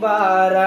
12